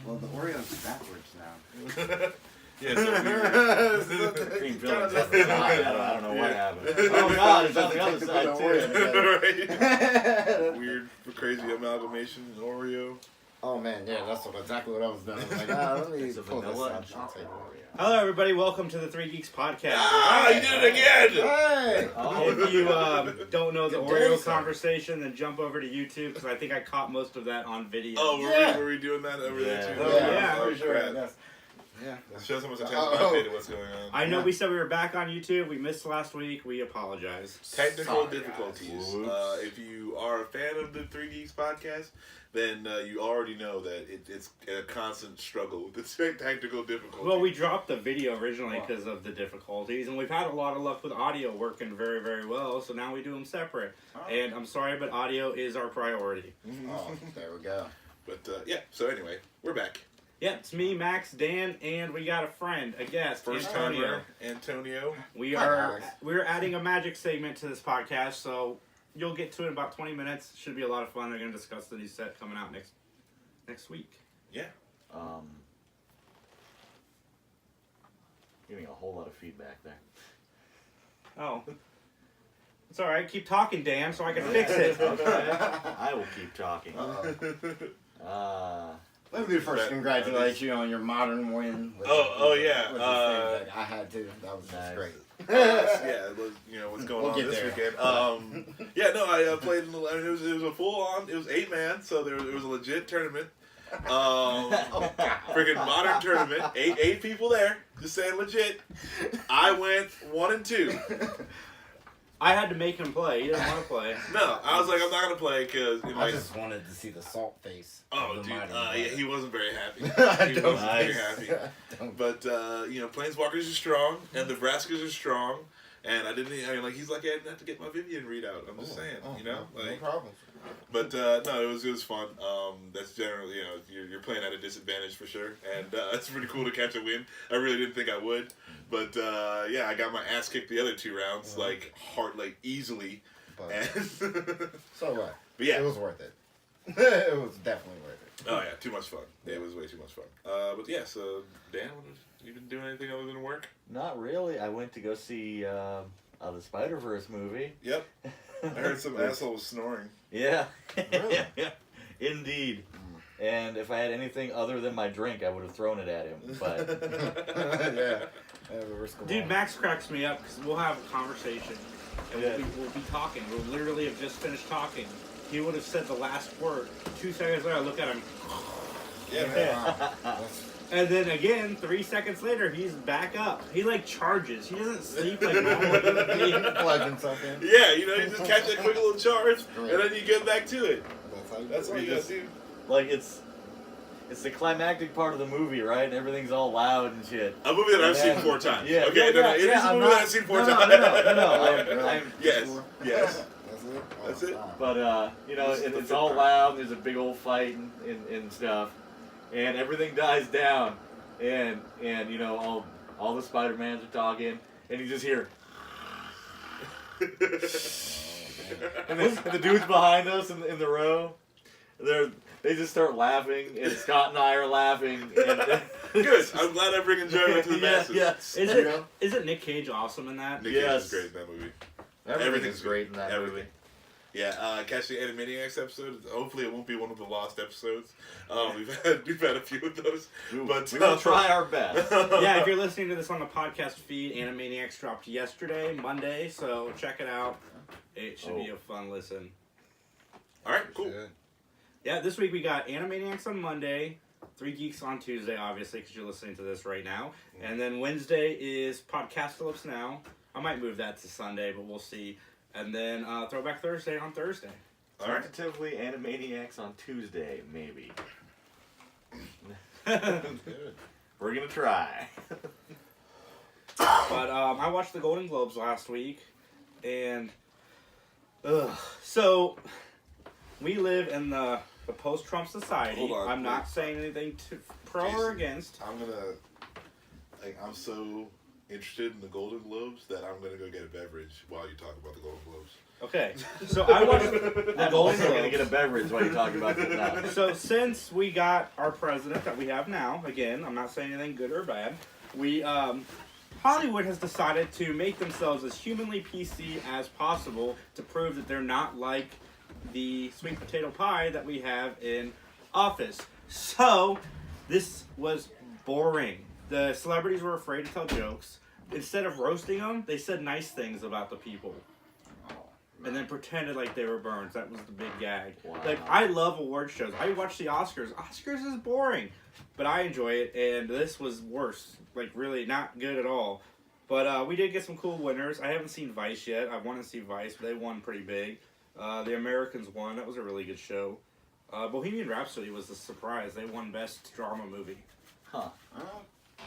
Well, the Oreo's backwards now. Yeah, it's so weird. Green filling's on the side. I don't know what happened. Oh God, it's on the other side too. Right. Weird, crazy amalgamation in Oreo. Oh man, yeah, that's exactly what I was doing. I was like, let me It's a pull this vanilla out. and chocolate Oreo. Hello, everybody. Welcome to the Three Geeks podcast. Ah, you did it again! Hey! If you don't know the Good Oreo day, sir. conversation, then jump over to YouTube because I think I caught most of that on video. Oh, Yeah. were we doing that over there too? Oh, yeah. Oh, for sure. crap. Yes. Yeah. That shows how much attention I paid to what's going on. I know we said we were back on YouTube. We missed last week. We apologize. Technical Sorry, difficulties. Whoops. If you are a fan of the Three Geeks podcast, then you already know that it's a constant struggle with the technical difficulties. Well, we dropped the video originally because of the difficulties, and we've had a lot of luck with audio working very, very well, so now we do them separate. And I'm sorry, but audio is our priority. Oh, there we go. But yeah, so anyway, we're back. Yeah, it's me, Max, Dan, and we got a friend, a guest, First Antonio. timer, Antonio. We're adding a magic segment to this podcast, so you'll get to it in about 20 minutes. Should be a lot of fun. They're going to discuss the new set coming out next week. Yeah. Getting a whole lot of feedback there. Oh. It's all right. Keep talking, Dan, so I can fix it. Okay. I will keep talking. Let me first congratulate you on your modern win. With yeah. with this thing that I had to. That was just great. Yeah, it was, what's going We'll on get this there. weekend. Yeah, no, I played in it was a full on, it was 8-man, so there was a legit tournament. Freaking modern tournament. Eight people there. Just saying legit. I went 1 and 2. I had to make him play. He didn't want to play. No, I was like, I'm not gonna play because I just wanted to see the salt face. oh, of the dude, mighty yeah, one. he wasn't very happy. I He don't- wasn't very Nice. happy. But Planeswalkers are strong, and the Vraskers are strong, and he's like, I didn't have to get my Vivian readout. I'm just saying, no like. problem. But no, it was fun. That's generally, you're playing at a disadvantage for sure, and it's pretty cool to catch a win. I really didn't think I would, but yeah, I got my ass kicked the other 2 rounds, like easily. But, And so what? but yeah, It was worth it. It was definitely worth it. oh yeah, too much fun. It was way too much fun. But yeah, so Dan, you been doing anything other than work? Not really. I went to go see the Spider-Verse movie. Yep. I heard some asshole was snoring. Yeah. Really? Yeah. Indeed. And if I had anything other than my drink, I would have thrown it at him. But Yeah, the risk of Dude, all. Max cracks me up because we'll have a conversation. And we'll be talking. We'll literally have just finished talking. He would have said the last word. 2 seconds later, I look at him. Yeah, man. Wow. That's- And then again, 3 seconds later, he's back up. He charges. He doesn't sleep like normal human beings. plug himself in. Yeah, you just catch that quick little charge, and then you get back to it. That's all you gotta do. like it's the climactic part of the movie, right? And everything's all loud and shit. A movie that I've And seen then- 4 times. Yeah, Okay, yeah, it is a I'm movie that not- I've seen 4 no, times. No. I'm Yes, yes. That's it? That's it. Wow. But it's all loud. And there's a big old fight and stuff, and everything dies down, and all the Spider-Mans are talking, and you just hear, and the dudes behind us in the row, they just start laughing, and Scott and I are laughing. And Good. I'm glad I bring enjoyment to the masses. Yes. Isn't Nick Cage awesome in that? Nick Yes. Cage is great in that movie. Everything's great in that Everything. movie. Yeah, catch the Animaniacs episode. Hopefully, it won't be one of the lost episodes. We've had a few of those, but We will try our best. Yeah, if you're listening to this on the podcast feed, Animaniacs dropped yesterday, Monday, so check it out. It should be a fun listen. All right, cool. Good. Yeah, this week we got Animaniacs on Monday, Three Geeks on Tuesday, obviously, because you're listening to this right now. And then Wednesday is Podcastalypse Now. I might move that to Sunday, but we'll see. And then Throwback Thursday on Thursday. All right. Tentatively, Animaniacs on Tuesday, maybe. Good. We're gonna try. But I watched the Golden Globes last week, and so we live in the post-Trump society. Hold on, I'm not please. saying anything pro or Jason, against. I'm so interested in the Golden Globes that I'm gonna go get a beverage while you talk about the Golden Globes. Okay, so I watched the I'm Golden also gonna get a Globes. beverage while you're talking about this now. So since we got our president that we have now, again, I'm not saying anything good or bad. We Hollywood has decided to make themselves as humanly PC as possible to prove that they're not like the sweet potato pie that we have in office. So this was boring. The celebrities were afraid to tell jokes. Instead of roasting them, they said nice things about the people. And then pretended like they were Burns. That was the big gag. Wow. Like, I love award shows. I watch the Oscars. Oscars is boring. But I enjoy it, and this was worse. Like, really not good at all. But we did get some cool winners. I haven't seen Vice yet. I want to see Vice, but they won pretty big. The Americans won. That was a really good show. Bohemian Rhapsody was the surprise. They won Best Drama Movie. Huh.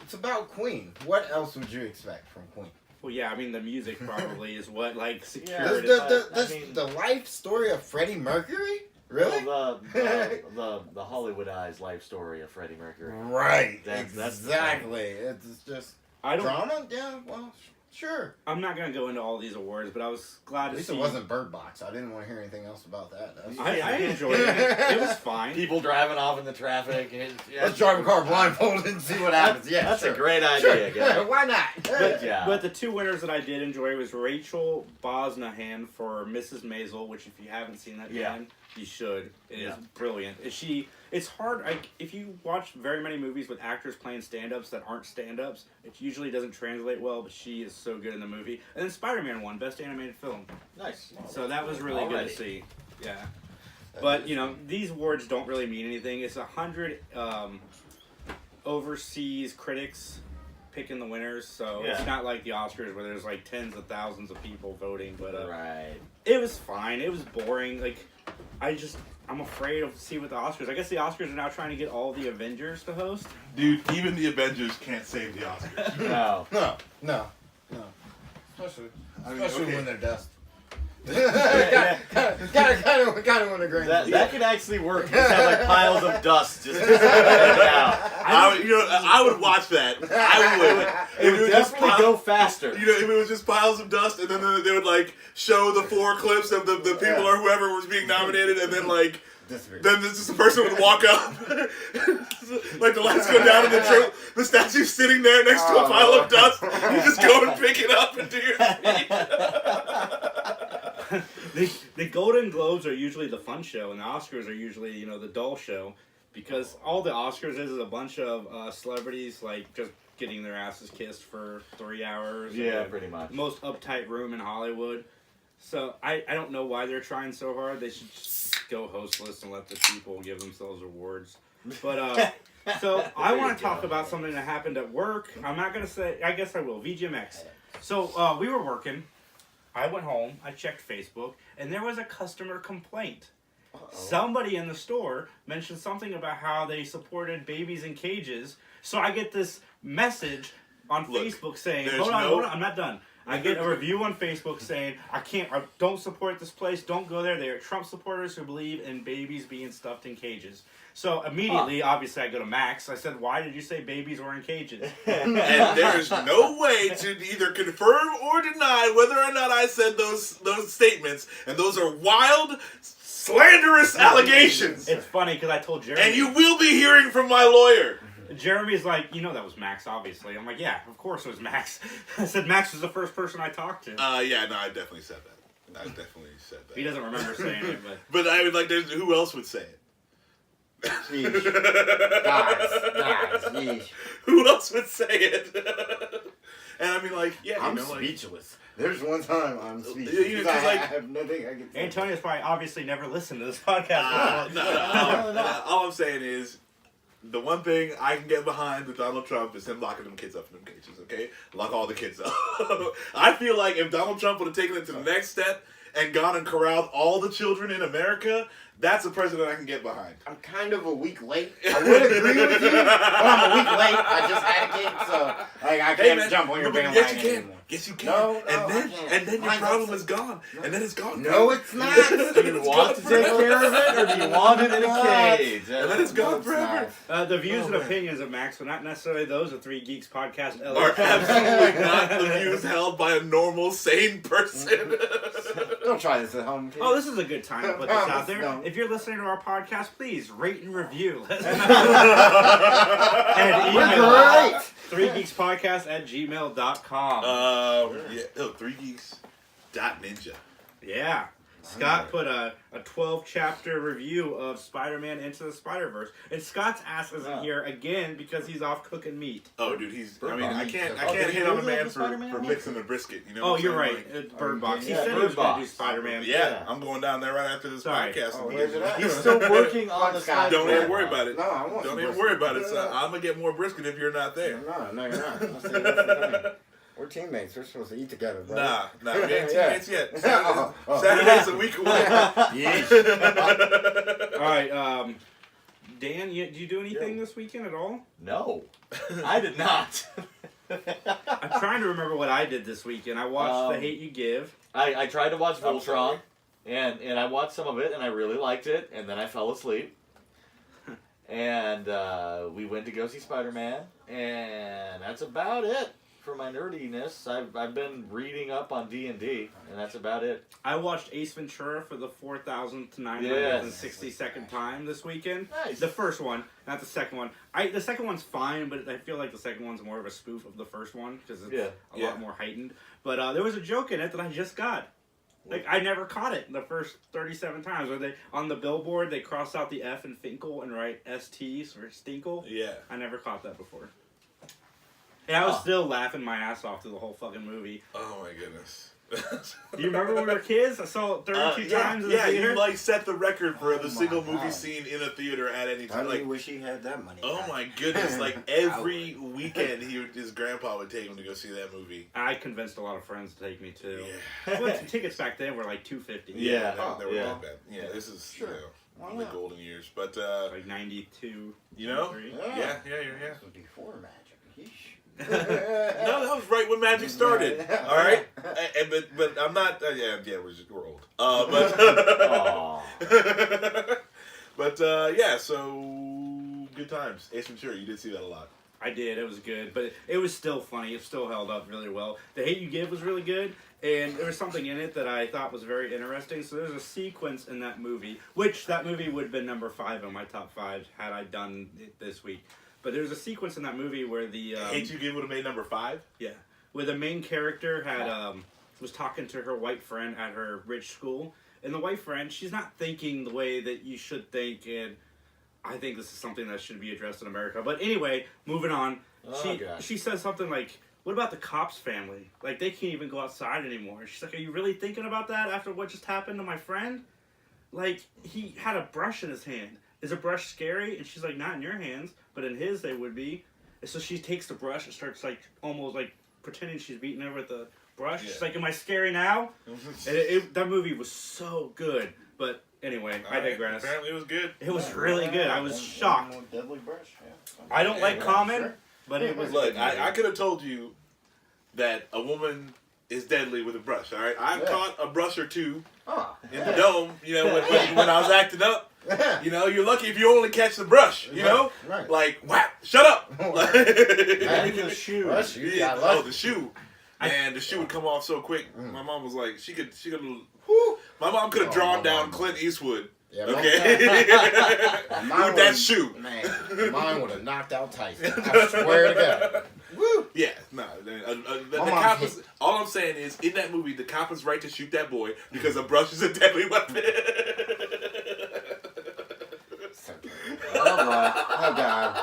It's about Queen. What else would you expect from Queen? Well, yeah, I mean, the music probably is what, like, Yeah. secured it. The life story of Freddie Mercury? Really? Well, the Hollywoodized life story of Freddie Mercury. Right. That's exactly. It's just I don't. drama. Yeah. Well, sure. I'm not gonna go into all these awards, but I was glad At to least see. it wasn't Bird Box. I didn't want to hear anything else about that. I enjoyed it. It was fine. People driving off in the traffic. And, yeah, Let's drive a car blindfolded and see what happens. Yeah, That's sure. a great Sure. idea, guy. Why not? But, Yeah. but the two winners that I did enjoy was Rachel Bosnahan for Mrs. Maisel, which if you haven't seen that Yeah. yet, you should. It is Yeah. brilliant. It's hard. Like, if you watch very many movies with actors playing stand-ups that aren't stand-ups, it usually doesn't translate well. But she is so good in the movie. And then Spider-Man won Best Animated Film, Nice. so that was really good Already. to see. Yeah. But these awards don't really mean anything. It's 100 overseas critics picking the winners, so Yeah. it's not like the Oscars where there's like tens of thousands of people voting. But Right. it was fine. It was boring. Like, I'm afraid of see with the Oscars. I guess the Oscars are now trying to get all the Avengers to host. Dude, even the Avengers can't save the Oscars. No. No. Especially, I mean, especially okay. when they're dust. kind of want to agree. That could actually work. Just have like piles of dust just spread out. I would watch that. I would. It would definitely go faster. If it was just piles of dust, and then they would like show the 4 clips of the people or whoever was being nominated, and then like. Then this the person would walk up, like the lights go down, and the statue's sitting there next to a pile of dust. You just go and pick it up and do your speech. The Golden Globes are usually the fun show, and the Oscars are usually the dull show, because all the Oscars is a bunch of celebrities like just getting their asses kissed for 3 hours. Yeah, pretty much. Most uptight room in Hollywood. So I don't know why they're trying so hard. They should just go hostless and let the people give themselves awards. But so I want to talk about something that happened at work. I'm not gonna say. I guess I will. VGMX. So we were working. I went home. I checked Facebook, and there was a customer complaint. Somebody in the store mentioned something about how they supported babies in cages. So I get this message on Facebook saying, hold on, I'm not done. I get a review on Facebook saying, I don't support this place, don't go there. They are Trump supporters who believe in babies being stuffed in cages. So immediately, obviously, I go to Max. I said, why did you say babies were in cages? And there is no way to either confirm or deny whether or not I said those statements. And those are wild, slanderous allegations. It's funny because I told Jeremy. And you will be hearing from my lawyer. Jeremy's like, that was Max, obviously. I'm like, yeah, of course it was Max. I said Max was the first person I talked to. Yeah, no, I definitely said that. I definitely said that. He doesn't remember saying it, but... But I would like, who else would say it? Guys, yeesh. Who else would say it? And I mean, like, yeah, I'm like, speechless. There's one time I'm speechless. You know, 'cause, I like- have nothing I can say. Antonio's probably obviously never listened to this podcast. no. All I'm saying is, the one thing I can get behind with Donald Trump is him locking them kids up in them cages, okay? Lock all the kids up. I feel like if Donald Trump would have taken it to the next step and gone and corralled all the children in America, that's a president I can get behind. I'm kind of a week late. I would agree with you, but I'm a week late. I just had a kid, so I can't jump on your bandwagon anymore. Yes, you can. No, and I then can't. and then your Mine's problem upset. is gone. And then it's gone. No, it's not. Do you want to take care of it, or do you want it in a cage? And then it's gone forever. The views and man. opinions of Max, but not necessarily those of Three Geeks Podcast. Are absolutely not the views held by a normal, sane person. Don't try this at home, kids. Oh, this is a good time to put this out there. No. If you're listening to our podcast, please rate and review. And We're email great. 3geekspodcast@gmail.com. Yeah, 3geeks.ninja. Yeah. Scott put a 12-chapter review of Spider-Man Into the Spider-Verse. And Scott's ass isn't here again because he's off cooking meat. Oh, dude, I Box. can't Oh, did he hit do on a the man Spider-Man for one? mixing the brisket. You know Oh, what I'm you're saying? right. Like, It's Bird Box. He yeah, said he Bird was going to do Box. Spider-Man. yeah, I'm going down there right after this Sorry. podcast. Oh, and where's it at? He's still working on the Scott. Don't Spider-Man. even worry about it. No, I want Don't some even brisket. worry about it. So I'm going to get more brisket if you're not there. No, you're not. I'll see you next. We're teammates. We're supposed to eat together, bro. Nah, we ain't Yeah. teammates yet. Oh. Saturday's a week away. All right. Dan, did you do anything this weekend at all? No, I did not. I'm trying to remember what I did this weekend. I watched The Hate You Give. I tried to watch I'm sorry. Voltron, and I watched some of it, and I really liked it, and then I fell asleep. And we went to go see Spider-Man, and that's about it for my nerdiness. I've been reading up on D&D, and that's about it. I watched Ace Ventura for the 4,000th to 962nd time this weekend. Nice. The first one, not the second one. The second one's fine, but I feel like the second one's more of a spoof of the first one because it's a lot more heightened. But there was a joke in it that I just got. Like, I never caught it the first 37 times. Where they on the billboard, they cross out the F in Finkel and write ST for Stinkle. Yeah. I never caught that before. And I was still laughing my ass off through the whole fucking movie. Oh my goodness. Do you remember when we were kids? I saw it 32 times in the yeah, theater. you like set the record for the Oh single my movie God. scene in a theater at any I time. really Like, wish he had that money. oh my goodness! Like every weekend, his grandpa would take him to go see that movie. I convinced a lot of friends to take me too. Yeah. Well, tickets back then were like $250. Yeah. They were Yeah. that bad. Yeah, this is Sure. Why the not? golden years. But Like 92. you know, 93. yeah. This was before magic. Yeesh. No, that was right when magic started. Yeah. All right, but I'm not. We're old. But Aw. but yeah. So good times. Ace Ventura. You did see that a lot. I did. It was good, but it was still funny. It still held up really well. The Hate You Give was really good, and there was something in it that I thought was very interesting. So there's a sequence in that movie, which that movie would have been number 5 in my top 5 had I done it this week. But there's a sequence in that movie where the Hate You Give would have made number 5. yeah, where the main character had was talking to her white friend at her rich school, and the white friend, she's not thinking the way that you should think, and I think this is something that should be addressed in America. But anyway, moving on, Oh, God. she says something like, "What about the cops' family? Like they can't even go outside anymore." She's like, "Are you really thinking about that after what just happened to my friend? Like he had a brush in his hand. Is a brush scary?" And she's like, "Not in your hands, but in his they would be." And so she takes the brush and starts like almost like pretending she's beating her with the brush. Yeah. She's like, "Am I scary now?" And that movie was so good. But anyway, I digress. Apparently, it was good. It was really good. I was shocked. Deadly brush. Yeah. I don't like Common, Sure. but it was. Look, I could have told you that a woman is deadly with a brush. All right, I've caught a brush or two Oh, in the dome. You know, when I was acting up. You know, you're lucky if you only catch the brush. You know, Right. like whap, shut up. Maybe the shoe. Brush, you Yeah, got lucky. the shoe. And the shoe would come off so quick. My mom was like, she could. Whew. My mom could have drawn my down mom. Clint Eastwood. Yeah, Okay, Mine with that shoe. Man, mine would have knocked out Tyson. I swear to God. Woo. Yeah, no. The My mom cop was, all I'm saying is, in that movie, the cop is right to shoot that boy because a brush is a deadly weapon. Oh, my. Oh God.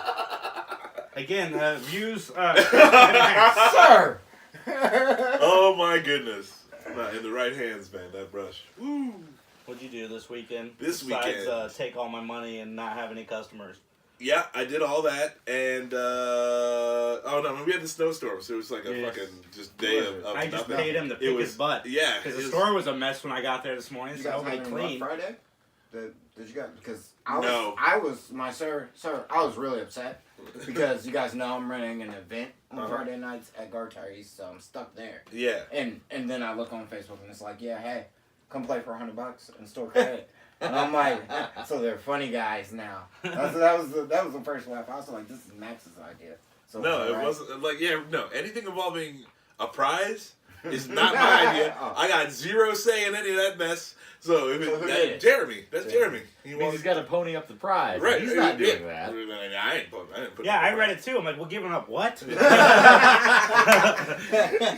Again, views. Sir. Oh my goodness. Not in the right hands, man, that brush. Woo. What'd you do this weekend? This besides, weekend? take all my money and not have any customers. Yeah, I did all that, and oh no, we had the snowstorm, so it was like a Yes. fucking just day of I just nothing. paid him to It pick was- his butt. Yeah, Because it the was- store was a mess when I got there this morning, You so guys nobody had clean. Friday? Did you guys? Because No. I was sir. I was really upset because you guys know I'm running an event on Uh-huh. Friday nights at Gartar East, so I'm stuck there. Yeah. And then I look on Facebook and it's like, yeah, hey, come play for $100 and store credit. And I'm like, so they're funny guys now. That was the first laugh. I was like, this is Max's idea. So No, it right? wasn't like anything involving a prize is not my idea. Oh. I got zero say in any of that mess. So if So who it, did it? Jeremy, that's Yeah. Jeremy. Means he's got to pony up the prize. Right. He's not doing yeah. that. I didn't put Yeah, I read it too. I'm like, we're giving up what?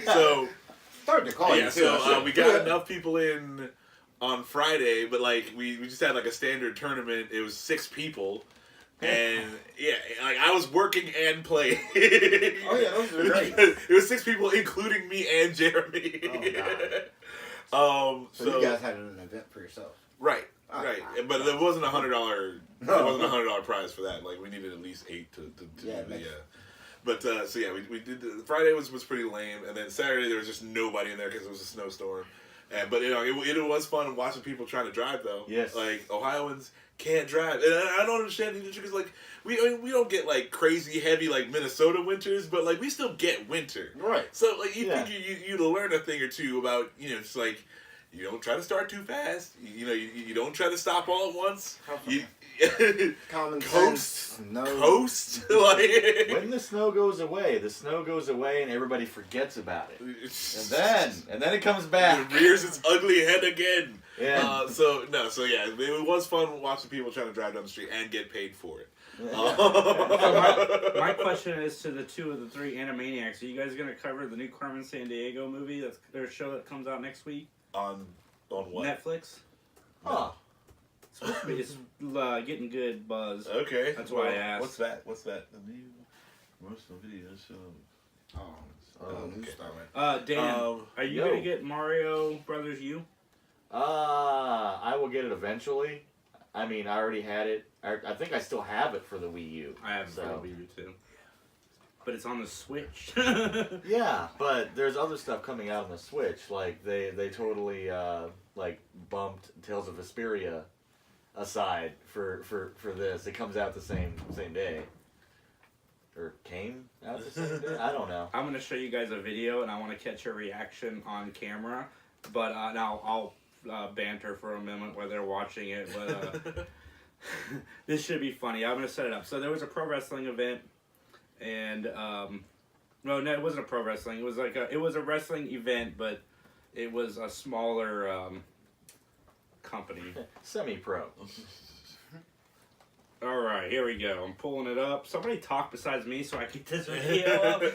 So Started to call yeah, you too. so we got enough people in on Friday, but like we just had like a standard tournament. It was 6 people. And yeah, like I was working and playing. Oh yeah, those are great. It was 6 people, including me and Jeremy. Oh, God. So So you guys had an event for yourself. right, Ah, right, ah, but it wasn't $100. It No. wasn't $100 prize for that. Like we needed at least 8 to Yeah, do the. makes- But so yeah, we did. Friday was pretty lame, and then Saturday there was just nobody in there because it was a snowstorm. And but it was fun watching people trying to drive though. Yes. Like Ohioans can't drive, and I don't understand either because like we don't get like crazy heavy like Minnesota winters, but like we still get winter. Right. So like you Yeah. think you'd learn a thing or two about just like you don't try to start too fast. You don't try to stop all at once. You Common Coast. sense. No. coast like When the snow goes away, and everybody forgets about it. And then it comes back. It rears its ugly head again. Yeah. So yeah, it was fun watching people trying to drive down the street and get paid for it. So my question is to the 2 of the 3 Animaniacs. Are you guys going to cover the new Carmen Sandiego movie? That's their show that comes out next week. on what? Netflix. Huh. It's supposed to be. It's getting good buzz. Okay. That's why I asked. What's that? What's that? The new promotional video show. New okay. Star Wars. Dan, are you yo. going to get Mario Brothers U? I will get it eventually. I mean, I already had it. I think I still have it for the Wii U. I have it for So. the Wii U too. But it's on the Switch. Yeah, but there's other stuff coming out on the Switch. Like they totally like bumped Tales of Vesperia aside for this. It comes out the same day. Or came out the same day? I don't know. I'm going to show you guys a video, and I want to catch your reaction on camera. But now I'll banter for a moment while they're watching it. But this should be funny. I'm going to set it up. So there was a pro wrestling event, and no, it wasn't a pro wrestling. It was like it was a wrestling event, but it was a smaller company. Semi-pro. All right, here we go. I'm pulling it up. Somebody talk besides me so I get this video up. Okay.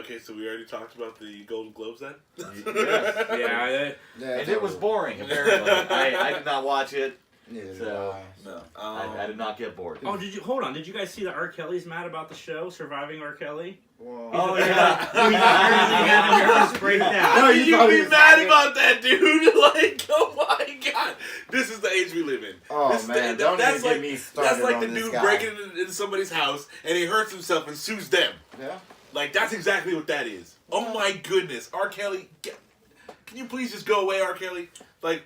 Okay, so we already talked about the Golden Globes then? Yes. Yeah, And it was boring, apparently. I did not watch it. Neither did So- I. No. I did not get bored. Oh, hold on. Did you guys see that R. Kelly's mad about the show, Surviving R. Kelly? Whoa. Oh, yeah. He had a nervous breakdown. No, you thought he be was mad happy. about that, dude? Like, oh my god. This is the age we live in. Oh This, man, don't even that's like, get me started That's like on the this dude guy. breaking into somebody's house and he hurts himself and sues them. Yeah. Like, that's exactly what that is. Oh my goodness. R. Kelly, can you please just go away, R. Kelly? Like,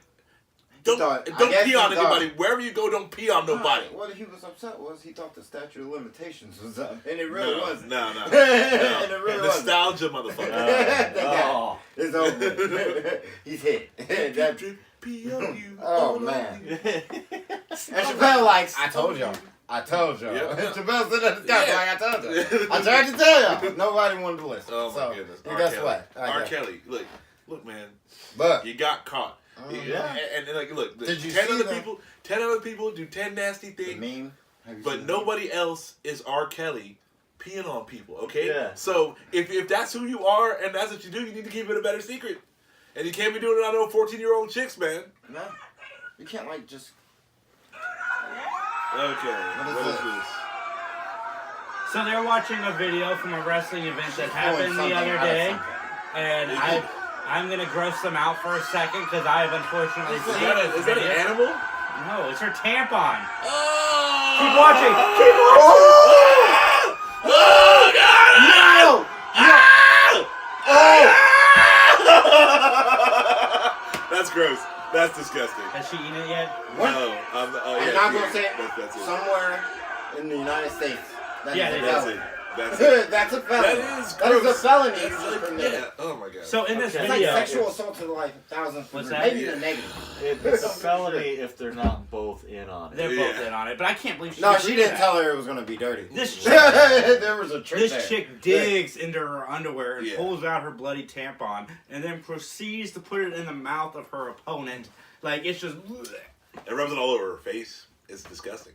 don't I guess pee he on thought- anybody. Wherever you go, don't pee on nobody. What he was upset was he thought the statute of limitations was up, and it really wasn't. No. And it really wasn't. Nostalgia, motherfucker. That guy Oh. is over. He's hit. That- Pee on you. Oh, man. And Chappelle likes. I told y'all. Yeah. Chappelle said that guy Yeah. like I told you. I tried to tell y'all. Nobody wanted to listen. Oh my So, goodness. and R. guess Kelly. what? R. Kelly, look, man, But you got caught. Yeah. And like, look, Did you 10 see other the- people, 10 other people do 10 nasty the things, meme. Have you but seen nobody else is R. Kelly peeing on people. Okay. Yeah. So if that's who you are and that's what you do, you need to keep it a better secret. And you can't be doing it on no 14-year-old chicks, man. the meme? No, you can't like just. Okay. What is this? So they're watching a video from a wrestling event that happened Pulling the other something out of day, something. and I'm gonna gross them out for a second because I have unfortunately Is seen that, this is that an video. animal? No, it's her tampon. Oh! Keep watching. Keep watching. Oh, God! No! That's gross. That's disgusting. Has she eaten it yet? What? No, I'm yeah, not gonna say it. That's it. Somewhere in the United States. That Yeah, is a they felony. That's it. That's a felony. That is That is a gross. felony. That is like, from there. yeah. Oh my god. So in this Okay. It's like video, sexual assault to the like 1,000th What's degree. that? Maybe Yeah. the negative. It's a felony if they're not both in on it. they're Yeah. both in on it, but I can't believe she No, agreed she to didn't that. tell her it was gonna be dirty. This There was a trick This there. chick digs into her underwear and Yeah. pulls out her bloody tampon and then proceeds to put it in the mouth of her opponent. Like, it's just... It rubs it all over her face. It's disgusting.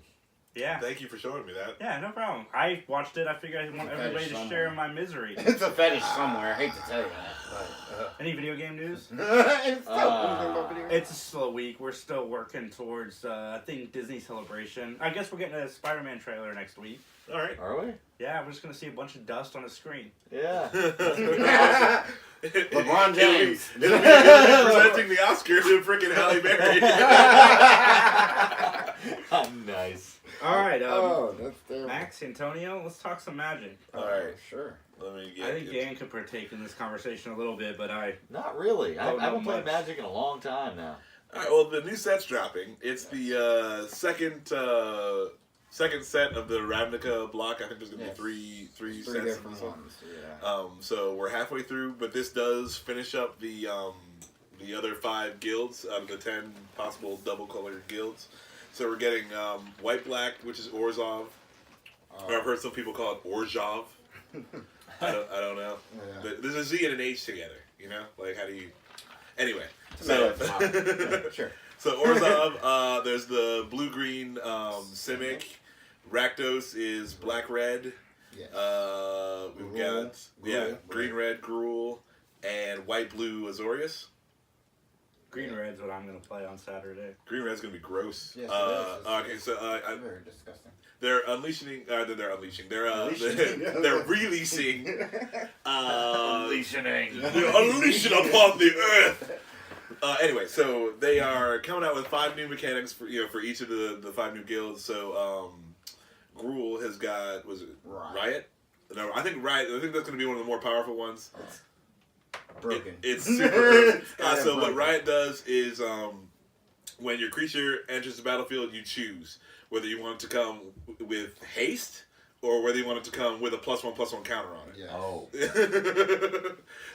Yeah. Thank you for showing me that. Yeah, no problem. I watched it. I figured I want It's a everybody to fetish share somewhere. in my misery. It's a fetish somewhere. I hate to tell you that. Any video game news? But, it's still anything but video games. It's a slow week. We're still working towards, I think, Disney Celebration. I guess we're getting a Spider-Man trailer next week. All right. Are we? Yeah, we're just going to see a bunch of dust on a screen. Yeah. LeBron James. It'll be presenting the Oscar to freaking Halle Berry. Nice. All right, Oh, that's terrible. Max, Antonio, let's talk some Magic. All right. Sure. Let me get I think Dan could partake in this conversation a little bit, but Not really. I Oh, haven't not played much. Magic in a long time now. All right, well, the new set's dropping. It's the second set of the Ravnica block. I think there's going to Yes. be three Three sets in different this one. ones. Yeah. So we're halfway through, but this does finish up the other 5 guilds out of the 10 possible double-colored guilds. So we're getting White-Black, which is Orzhov. Or I've heard some people call it Orzhov. I don't know. Yeah. But there's a Z and an H together, you know? Like, how do you... Anyway. Tomato, So, tomato. Yeah, sure. so Orzhov, there's the blue-green Simic. Rakdos is black-red. Yes. We've Gruul. got Gruul. green-red Gruul and white-blue Azorius. Green Red's what I'm going to play on Saturday. Green-red's gonna be gross. Yes, it is. Okay, so It's very disgusting. they're unleashing. They're unleashing. They're Unleashing. they're releasing. Unleashing. They're unleashing upon the earth. Anyway, so they are coming out with 5 new mechanics for each of the 5 new guilds. So Gruul has got Riot? No, I think Riot. I think that's going to be one of the more powerful ones. Broken. It's super. Kinda So what broken. Riot does is when your creature enters the battlefield, you choose whether you want it to come with haste or whether you want it to come with a +1/+1 counter on it. Yeah. Oh.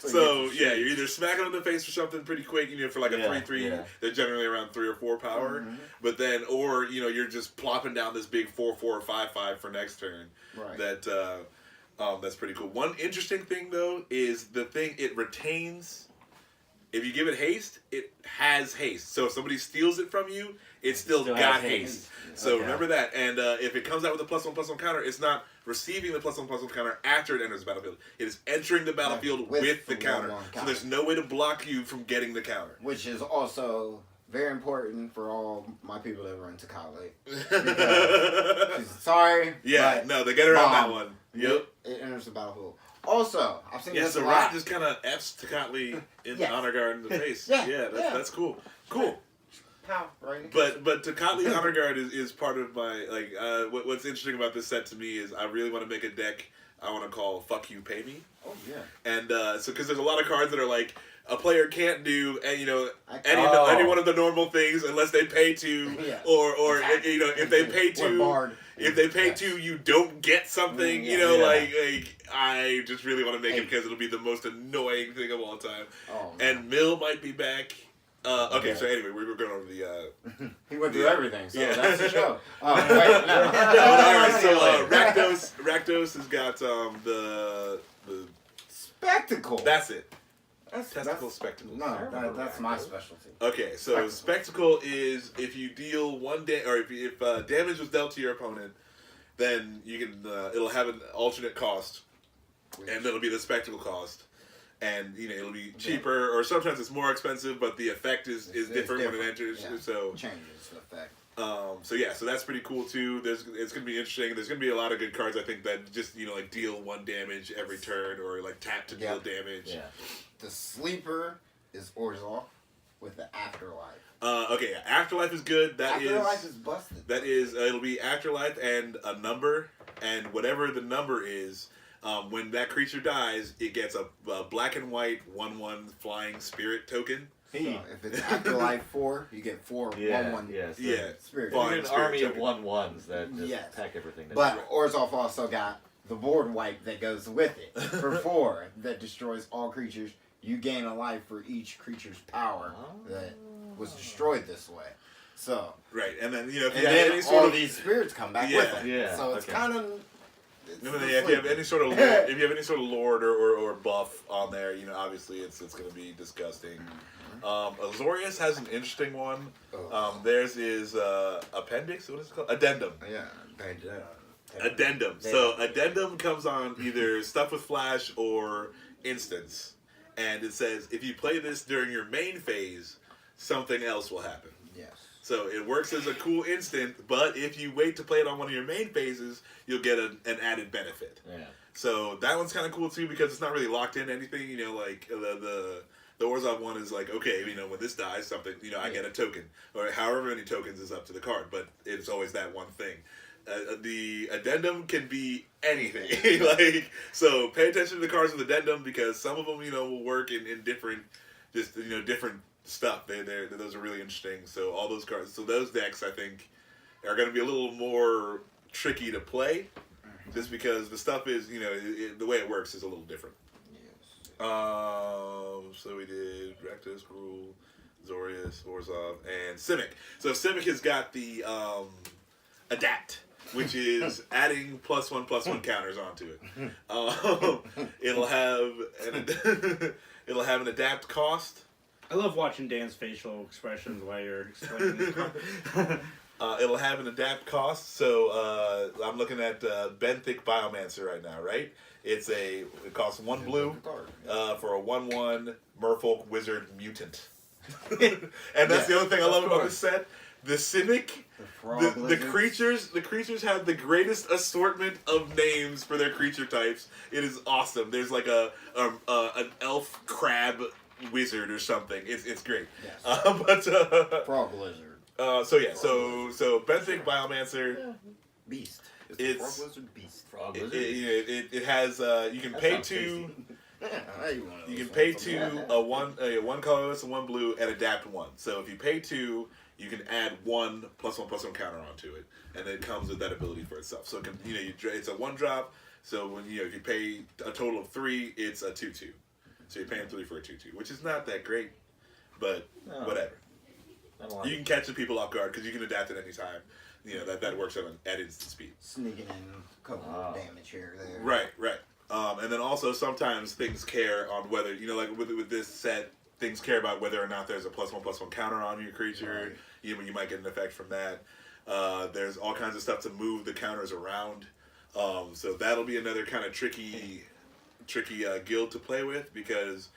So you get to yeah, choose. you're either smacking them in the face for something pretty quick, for like a Yeah, 3/3. yeah. They're generally around 3 or 4 power. Mhm. But then, or you're just plopping down this big 4/4 or 5/5 for next turn. Right. That's pretty cool. One interesting thing though is it retains. If you give it haste, it has haste. So if somebody steals it from you, it still Still got has haste. haste. So Okay. remember that. And if it comes out with a +1/+1 counter, it's not receiving the +1/+1 counter after it enters the battlefield. It is entering the battlefield With with the the counter. 1/1 So counter. there's no way to block you from getting the counter. Which is also very important for all my people that run to college. Sorry. Yeah, but no, they get around that Mom, one. Yep. It enters the battlefield. Also, I've seen Yeah, this so a Riot lot. just kind of F's Tecatli in Yes. Honor Guard in the face. Yeah, That's cool. Cool. Pow, right in the But Tecatli Honor Guard is part of my what's interesting about this set to me is I really want to make a deck I want to call "Fuck You, Pay Me," Oh yeah. and so because there's a lot of cards that are like a player can't do any Oh. any one of the normal things unless they pay to, Yeah. or Exactly. if they pay Or to. Bard. If they pay Yes. to, you don't get something. Yeah. Like I just really want to make it Hey. because it'll be the most annoying thing of all time. Oh, man. And Mill might be back. Okay, Yeah. so anyway, we were going over the. He went through Yeah. everything, so Yeah. that's the show. Wait, no. Alright, so later. Rakdos has got the Spectacle. that's it. That's Testicle spectacles. No, that's my specialty. Okay, so spectacle is if you deal if damage was dealt to your opponent, then you can it'll have an alternate cost, and it'll be the spectacle cost, and it'll be cheaper or sometimes it's more expensive, but the effect is It's different when it different, enters. yeah. So Changes the effect. so that's pretty cool too. It's gonna be interesting. There's gonna be a lot of good cards I think that just like deal 1 damage every turn or like tap to deal damage. Yeah. The sleeper is Orzhov with the Afterlife. Okay, Afterlife is good. Afterlife is busted. That is, it'll be Afterlife and a number, and whatever the number is, when that creature dies, it gets a black and white 1/1 flying spirit token. So if it's Afterlife 4, you get 4 Yeah, 1/1 yes. Yeah. spirit. Fine. You get an Spirit army of token. 1/1s that just Yes. pack everything down. But Orzhov also got the board wipe that goes with it for 4 that destroys all creatures. You gain a life for each creature's power that was destroyed this way. So, Right, and then, you know, if and you have then any all sort of... these spirits come back Yeah. with it. Yeah, So it's okay. kind of... No, if you have any sort of lord, if you have any sort of lord or buff on there, you know, obviously it's going to be disgusting. Azorius has an interesting one. Theirs is appendix. What is it called? Addendum. Yeah. Addendum. So addendum comes on either stuff with flash or instance, and it says if you play this during your main phase, something else will happen. Yes. So it works as a cool instant, but if you wait to play it on one of your main phases, you'll get an added benefit. Yeah. So that one's kind of cool too because it's not really locked in anything. You know, like the Orzhov one is like, okay, you know, when this dies, something, you know, I get a token, or however many tokens is up to the card, but it's always that one thing. The addendum can be anything. Like, so pay attention to the cards with addendum because some of them, you know, will work in different, just, you know, different stuff. Those are really interesting. So all those cards, so those decks I think are going to be a little more tricky to play, just because the stuff is, you know, the way it works is a little different. Yes. So we did Rakdos, Gruul, Zorius, Orzhov, and Simic. So Simic has got the Adapt, which is adding +1/+1 counters onto it. It'll have an Adapt cost. I love watching Dan's facial expressions while you're explaining this card. It'll have an adapt cost, so I'm looking at Benthic Biomancer right now, right? It costs 1 blue for a 1/1 Merfolk Wizard Mutant. And that's the other thing I love about this set. The Simic, the creatures have the greatest assortment of names for their creature types. It is awesome. There's like an elf crab wizard or something. It's great. Yes. Frog lizard. So Benthic Biomancer. Beast. It's Frog lizard beast. Frog It, lizard. it has you can That pay sounds 2. You You can pay 2 a one colorless and 1 blue and adapt 1. So if you pay 2, you can add 1 +1/+1 counter onto it, and it comes with that ability for itself. So it can, you know, it's a 1-drop. So when if you pay a total of 3, it's a 2/2. So you're paying 3 for a 2/2, which is not that great, but whatever. You can catch the people off guard because you can adapt at any time. You know that works at instant speed. Sneaking in a couple of damage here or there. Right. And then also sometimes things care on whether, you know, like with this set, things care about whether or not there's a +1/+1 counter on your creature. Right. You might get an effect from that. There's all kinds of stuff to move the counters around. So that'll be another kind of tricky guild to play with because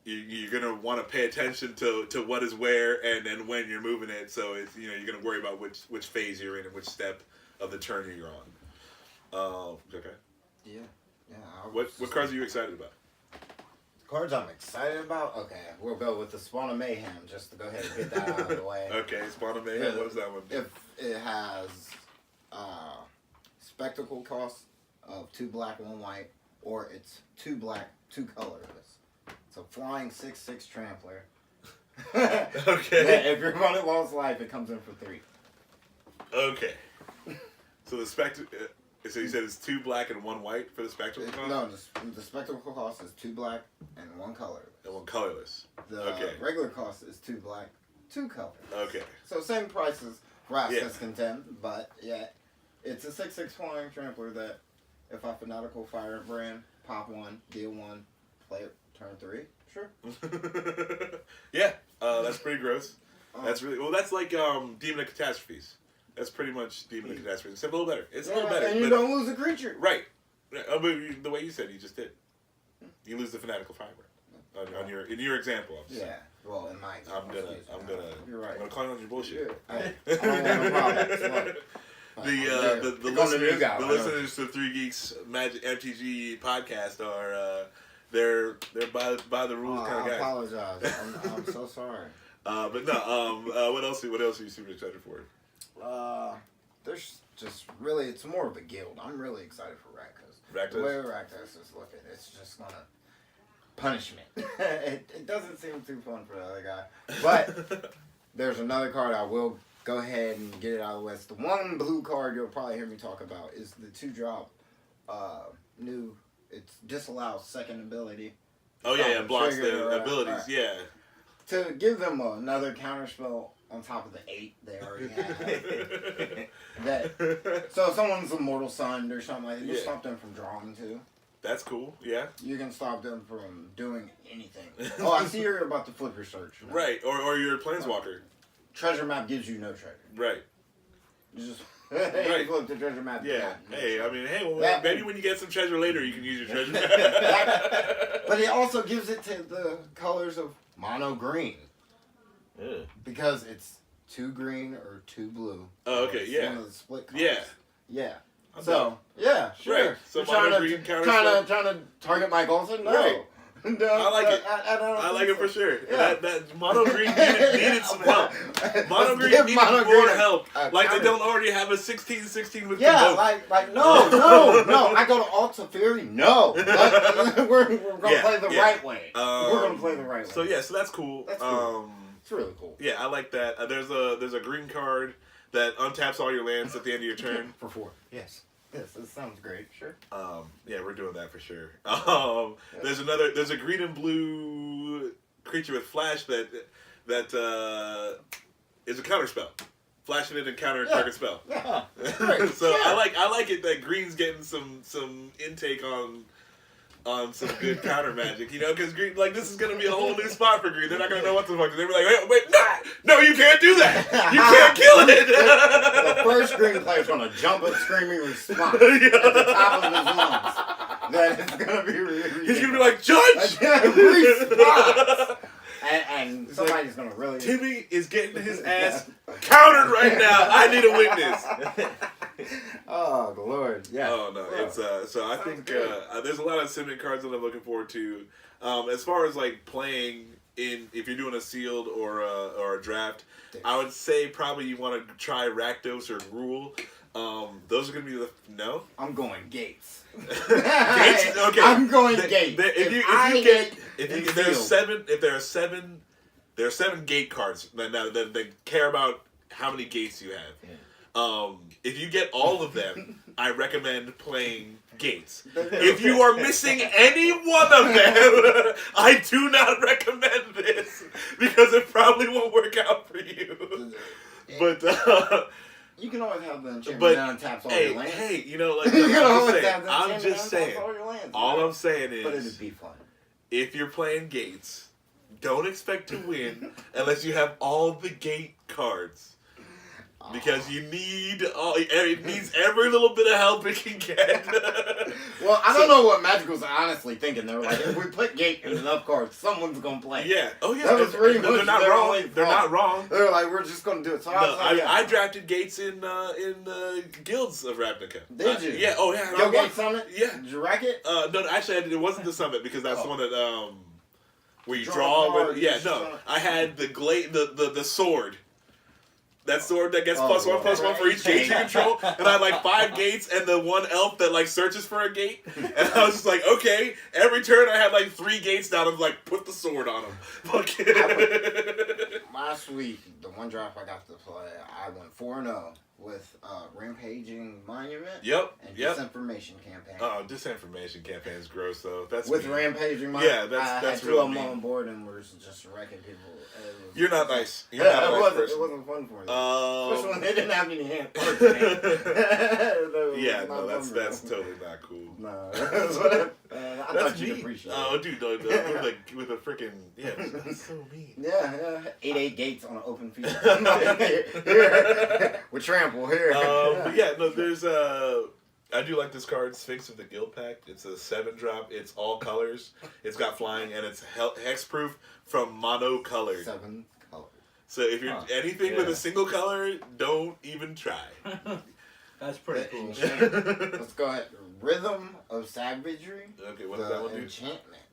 you're gonna want to pay attention to what is where and when you're moving it. So it's, you know, you're gonna worry about which phase you're in and which step of the turn you're on. Okay. Yeah. What cards are you excited about? Cards I'm excited about? Okay, we'll go with the Spawn of Mayhem just to go ahead and get that out of the way. Okay, Spawn of Mayhem. What does that one do? If it has spectacle cost of 2 black, 1 white, or it's 2 black, 2 colorless. It's a flying 6/6 trampler. Okay. Yeah, if your opponent lost life, it comes in for 3. Okay. So the so you said it's 2 black and 1 white for the spectacle cost? No, the spectacle cost is 2 black and 1 colorless. And 1 colorless. The Okay. regular cost is 2 black, 2 colorless. Okay. So same price as Rascal's Yeah. Contempt, but yeah, it's a 6/6 flying trampler that if I Fanatical Firebrand, pop 1, deal 1, play it, turn 3, sure. Yeah, that's pretty gross. That's really that's like Demon of Catastrophes. That's pretty much Demon of Catastrophes, except a little better. It's a little better. And you don't lose a creature. Right. But the way you said, you just did. You lose the Fanatical Firebrand in your example. Yeah. Well, in my I'm gonna. You're right. I'm gonna call you on your bullshit. I don't have a problem. The listeners to 3 Geeks Magic MTG podcast are they're by the rules kind of I guys. apologize. I'm so sorry. But no. What else are you super excited for? There's just really, it's more of a guild. I'm really excited for Rakdos. Rakdos? The way Rakdos is looking, it's just gonna. punishment. It doesn't seem too fun for the other guy. But there's another card I will go ahead and get it out of the West. The one blue card you'll probably hear me talk about is the 2-drop new. It disallows second ability. Oh yeah, it blocks Trigger their or, abilities. right. Yeah. To give them another counterspell on top of the 8 they already have. So if someone's a mortal sun or something like that, you stop them from drawing too. That's cool. Yeah. You can stop them from doing anything. Oh, I see you're about to flip your search. No. Right. Or you're a planeswalker. Treasure map gives you no treasure. Right. You just Right. flip the treasure map. Yeah. No Hey, treasure. I mean, hey, well, That- maybe when you get some treasure later, you can use your treasure. But it also gives it to the colors of mono green. Ew. Because it's 2 green or 2 blue. Oh, okay, It's yeah. one of the split colors. Yeah. Yeah. I'm So, yeah, sure. Right. So You're mono trying green to, counter trying spell. to target Mike Olsen? No. Right. No, I like it. I don't I like think it for so. sure. Yeah. That mono green needed some help. Mono Let's green give needed mono more green help. a Like they counter. don't already have a 16-16 with Yeah, Convoke. like no. I go to Alta Fury. No, we're gonna play the right way. We're gonna play the right way. So yeah, so that's cool. That's cool. It's really cool. Yeah, I like that. There's a green card that untaps all your lands at the end of your turn. For 4. Yes, this sounds great. Sure. Yeah, we're doing that for sure. There's a green and blue creature with flash that is a counter spell. Flashing it and counter target spell. Yeah. Great. So Yeah. I like it that green's getting some intake on some good counter magic, because green, like, this is gonna be a whole new spot for green. They're not gonna know what the fuck. They're like, wait, no, you can't do that. You can't kill it. The first green player's gonna jump a screaming response at the top of his lungs. That is gonna be really. He's gonna be like, Judge. response. And somebody's gonna really. Timmy is getting his ass countered right now. I need a witness. Oh Lord, yeah. Oh no, it's so I think there's a lot of Simic cards that I'm looking forward to. As far as like playing if you're doing a sealed or a draft, I would say probably you want to try Rakdos or Gruul. Those are gonna be no. I'm going Gates. Gates? Okay. I'm going Gates. If there are 7 gate cards that care about how many gates you have. Yeah. If you get all of them, I recommend playing Gates. If you are missing any one of them, I do not recommend this because it probably won't work out for you. But you can always have the enchantment But, down and taps all hey, your lands. like You can always have the I'm enchantment just down and saying. taps all your lands. All I'm saying But is, it'd be fun. if you're playing Gates, don't expect to win unless you have all the gate cards. Because it needs every little bit of help it can get. Well, I don't know what Magic was honestly thinking. They were like, if we put Gate in enough cards, someone's gonna play. Yeah. Oh yeah. That was pretty much they're not their wrong. only They're thought. not wrong. They were like, we're just gonna do it. So No, I I drafted Gates in Guilds of Ravnica. Did you? Yeah. Oh yeah. Yo Gate Summit? Yeah. Did you rack it? No, actually, it wasn't the Summit because that's the one that where you Draw draw with. cards, Yeah. just No, I had the sword. That sword that gets Oh, +1/+1 for each gate you control, and I had like 5 gates and the one elf that like searches for a gate, and I was just like, okay. Every turn I had like 3 gates down. I was like, put the sword on him. Fuck it. Last week, the one draft I got to play, I went 4-0 with Rampaging Monument and Disinformation Campaign. Oh, disinformation campaign is gross though. That's With mean. Rampaging Monument, Yeah, I had that's 2 real of them mean. on board and we're just wrecking people. You're not nice. You're not a nice it person. wasn't fun for them. Especially when they didn't have any hand cards. Yeah, no, that's totally not cool. No, I That's thought you'd mean. appreciate it. Oh, dude, with a freaking that's so mean. Yeah, 8 gates on an open field. With trample here. But yeah, no, there's I do like this card, Sphinx of the Guild Pact. It's a 7-drop. It's all colors. It's got flying and it's hexproof from mono color. 7 colors. So if you're anything with a single color, don't even try. That's pretty cool. Let's go ahead. Rhythm of Savagery. Okay, what does that one do? Enchantment.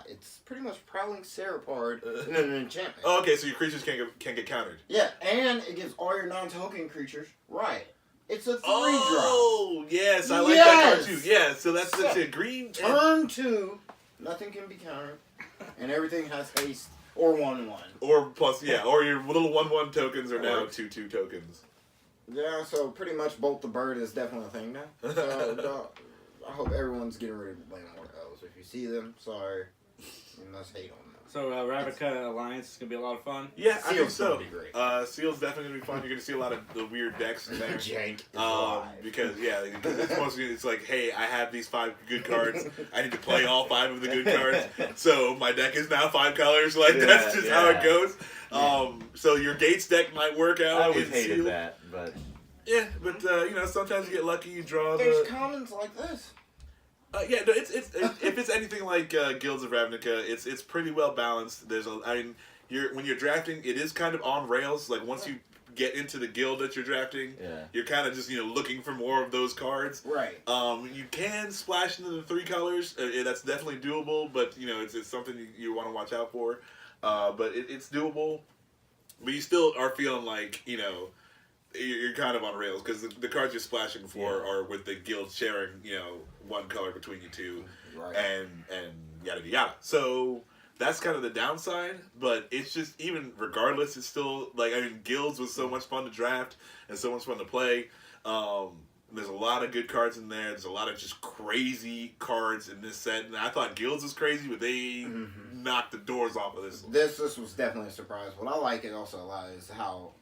It's pretty much Prowling Serapard in an enchantment. Oh, okay, so your creatures can't get countered. Yeah, and it gives all your non-token creatures riot. It's a 3-drop. Oh, yes, I like that card too. Yeah, so that's it. Green. Turn 2, nothing can be countered, and everything has haste or 1/1. Or plus, yeah, or your little 1/1 tokens are now 2/2 tokens. Yeah, so pretty much Bolt the Bird is definitely a thing now. So I hope everyone's getting ready to play more of those. If you see them, sorry, you must hate on them. So Ravnica Alliance is gonna be a lot of fun. Yeah, I think Seal's so. gonna be great. Seal's definitely gonna be fun. You're gonna see a lot of the weird decks in there. Jank is alive. Because it's mostly it's like, hey, I have these 5 good cards. I need to play all 5 of the good cards. So my deck is now 5 colors. Like that's just how it goes. So your Gates deck might work out. I always in hated Seal. that, but Yeah, but sometimes you get lucky. You draw There's the. commons like this. Yeah, no, it's if it's anything like Guilds of Ravnica, it's pretty well balanced. When you're drafting, it is kind of on rails. Like once you get into the guild that you're drafting, you're kind of just looking for more of those cards. Right. You can splash into the 3 colors. That's definitely doable, but it's something you want to watch out for. But it's doable, but you still are feeling like you're kind of on rails because the cards you're splashing for are with the guild sharing 1 color between you two, Right. and yada yada. So that's kind of the downside, but it's just even regardless, it's still guilds was so much fun to draft and so much fun to play. There's a lot of good cards in there. There's a lot of just crazy cards in this set, and I thought guilds was crazy, but they knocked the doors off of this one. This was definitely a surprise. What I like it also a lot is how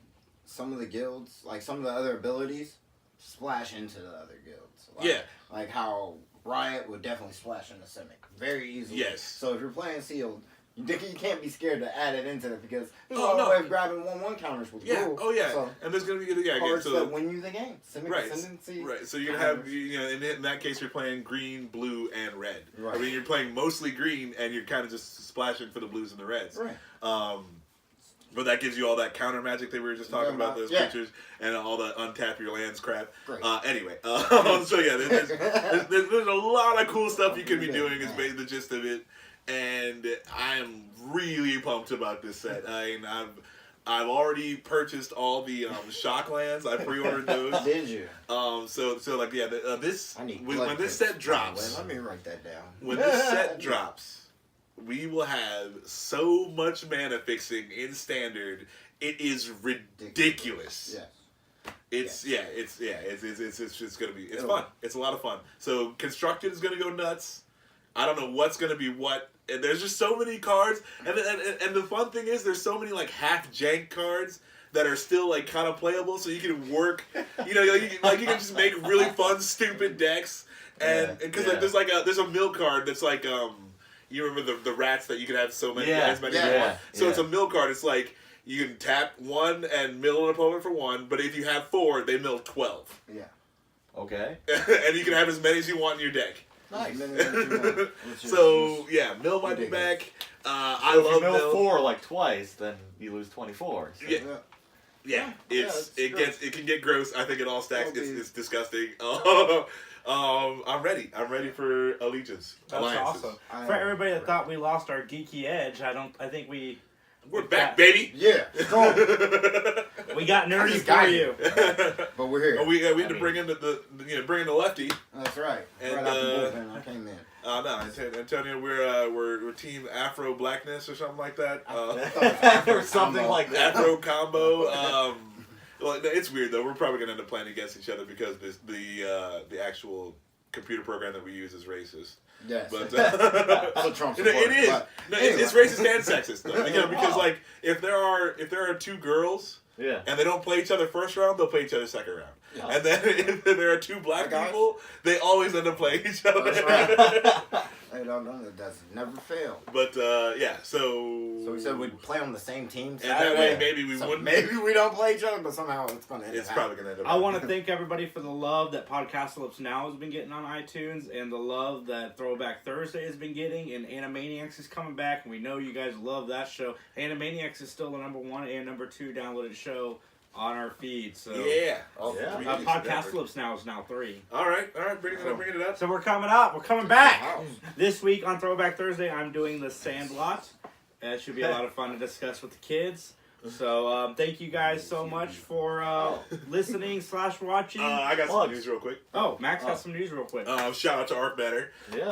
some of the guilds, like some of the other abilities, splash into the other guilds. Like how Riot would definitely splash into Simic very easily. Yes. So if you're playing Sealed, you can't be scared to add it into it because there's Oh, a no. way of grabbing 1/1 counters with Yeah. Rule. Oh yeah. So And there's gonna be cards so that win you the game. Simic right. Ascendancy. Right. So you're gonna have in that case you're playing green, blue, and red. Right. I mean you're playing mostly green and you're kind of just splashing for the blues and the reds. Right. But that gives you all that counter magic that we were just talking about, those Yeah. creatures, and all the untap your lands crap. Great. Anyway, so yeah, there's a lot of cool stuff you can be doing. Is basically the gist of it, and I'm really pumped about this set. I mean, I've already purchased all the shock lands. I pre-ordered those. Did you? This I need when this blood set drops. Let me write that down. When this set drops, we will have so much mana fixing in standard. It is ridiculous. Yes. It's just gonna be fun. It's a lot of fun. So constructed is gonna go nuts. I don't know what's gonna be what. And there's just so many cards, and the fun thing is there's so many like half jank cards that are still like kind of playable. So you can work, you can just make really fun stupid decks, and because there's a mill card that's like you remember the rats that you can have so many as many as you want. So it's a mill card. It's like you can tap 1 and mill an opponent for 1, but if you have 4, they mill 12. Yeah. okay. And you can have as many as you want in your deck. Nice. So yeah, mill might be back. I So love if you mill mill. 4 like twice, then you lose 24. So. Yeah, it can get gross. I think it all stacks. It's disgusting. I'm ready. I'm ready for Allegiance. That's Alliances. awesome. For everybody that thought we lost our geeky edge, I think We're back, baby. Yeah. Strong. we got nerdy just for got you. But we're here. We had to bring in bring in the lefty. That's right. And, right out the bullpen, I came in. No, Antonio, we're team Afro Blackness or something like that. or something like that. Afro combo. Well, it's weird though. We're probably gonna end up playing against each other because the actual computer program that we use is racist. Yes. But So Trump it supporter, is. but No, anyway. it's racist and sexist though. Because like if there are 2 girls Yeah. and they don't play each other first round, they'll play each other second round. Yeah. And then if there are 2 black Hi, guys. people, they always end up playing each other. That's right. Hey, that does never fail. But yeah, so we said we'd play on the same team. and that way maybe we wouldn't. Maybe we don't play each other, but somehow it's gonna end It's up probably gonna end up. I want to thank everybody for the love that Podcastlips Now has been getting on iTunes, and the love that Throwback Thursday has been getting, and Animaniacs is coming back, and we know you guys love that show. Animaniacs is still the #1 and #2 downloaded show on our feed. So Yeah. Podcastlips Now is now 3. All right, bring it up. So we're coming up. We're coming back. This week on Throwback Thursday, I'm doing the Sandlot. It should be a lot of fun to discuss with the kids. So thank you guys so much for listening / watching. I got some news real quick. Oh, Max got some news real quick. Shout out to Arc Matter. Yeah.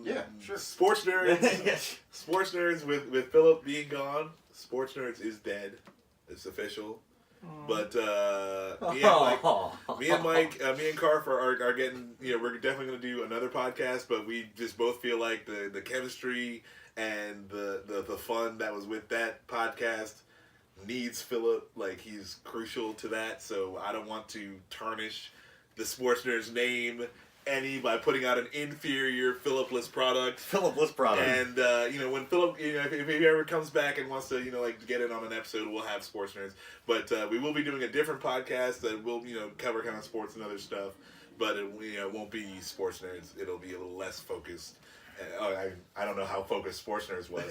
Yeah, sure. Sports nerds. Sports nerds with Philip being gone. Sports nerds is dead. It's official. But me and Carf are getting. We're definitely going to do another podcast. But we just both feel like the chemistry and the fun that was with that podcast needs Philip. Like, he's crucial to that. So I don't want to tarnish the Sports Nerds name by putting out an inferior Philip-less product. Philip-less product. And when Philip, if he ever comes back and wants to, get in on an episode, we'll have Sports Nerds. But we will be doing a different podcast that will, cover kind of sports and other stuff. But it won't be Sports Nerds. It'll be a little less focused. I don't know how focused Sports Nerds was.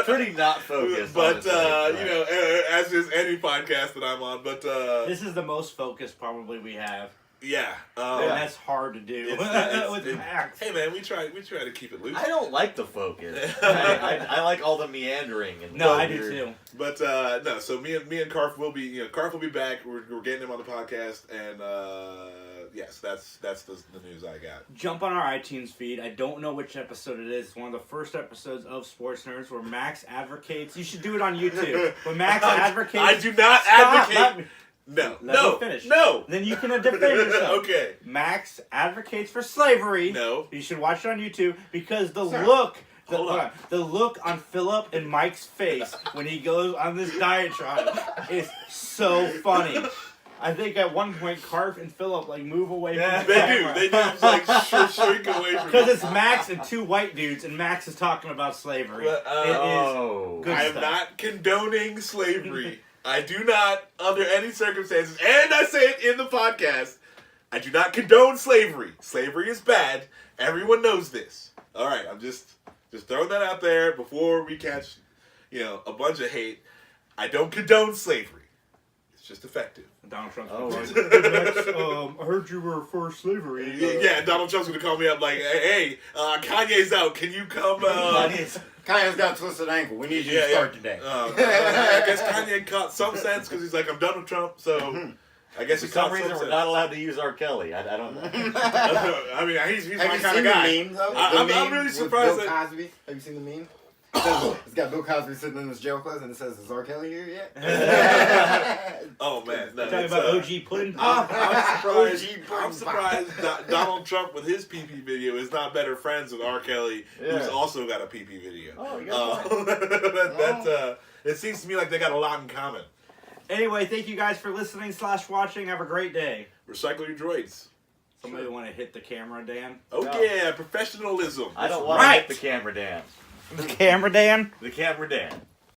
Pretty not focused. But as is any podcast that I'm on. But this is the most focused probably we have. Yeah, and that's hard to do with Max. Hey man, we try to keep it loose. I don't like the focus. I like all the meandering and no, I do too. But no, so me and Carf will be Carf will be back. We're getting him on the podcast, and yes, that's the news I got. Jump on our iTunes feed. I don't know which episode it is. It's one of the first episodes of Sports Nerds where Max advocates. You should do it on YouTube. When Max advocates. I do not advocate. Let me finish. No. Then you can defend yourself. Okay. Max advocates for slavery. No. You should watch it on YouTube because the look on Philip and Mike's face when he goes on this diatribe is so funny. I think at one point, Carf and Philip move away from the camera. They do. Shrink away from because it's Max and two white dudes, and Max is talking about slavery. It is good I am not condoning slavery. I do not, under any circumstances, and I say it in the podcast, I do not condone slavery. Slavery is bad. Everyone knows this. All right, I'm just throwing that out there before we catch, a bunch of hate. I don't condone slavery. It's just effective. Donald Trump's I heard you were for slavery. Yeah, Donald Trump's going to call me up like, hey, Kanye's out. Can you come? Kanye's got a twisted ankle. We need you to start today. I guess Kanye caught some sense because he's like, I'm done with Trump, so I guess for some reason we're not allowed to use R. Kelly. I don't know. I mean, he's my kind of guy. The meme, though? I'm really surprised Bill Cosby. Have you seen the meme? It's got Bill Cosby sitting in his jail clothes and it says, "Is R. Kelly here yet?" Oh man, no, talking about OG Puddin'. I'm surprised Donald Trump with his PP video is not better friends with R. Kelly, who's also got a PP video. Oh, you got it seems to me like they got a lot in common. Anyway, thank you guys for listening / watching. Have a great day. Recycle your droids. Somebody want to hit the camera, Dan? Oh No. Yeah, professionalism. I don't want to hit the camera, Dan. The camera, Dan? The camera, Dan.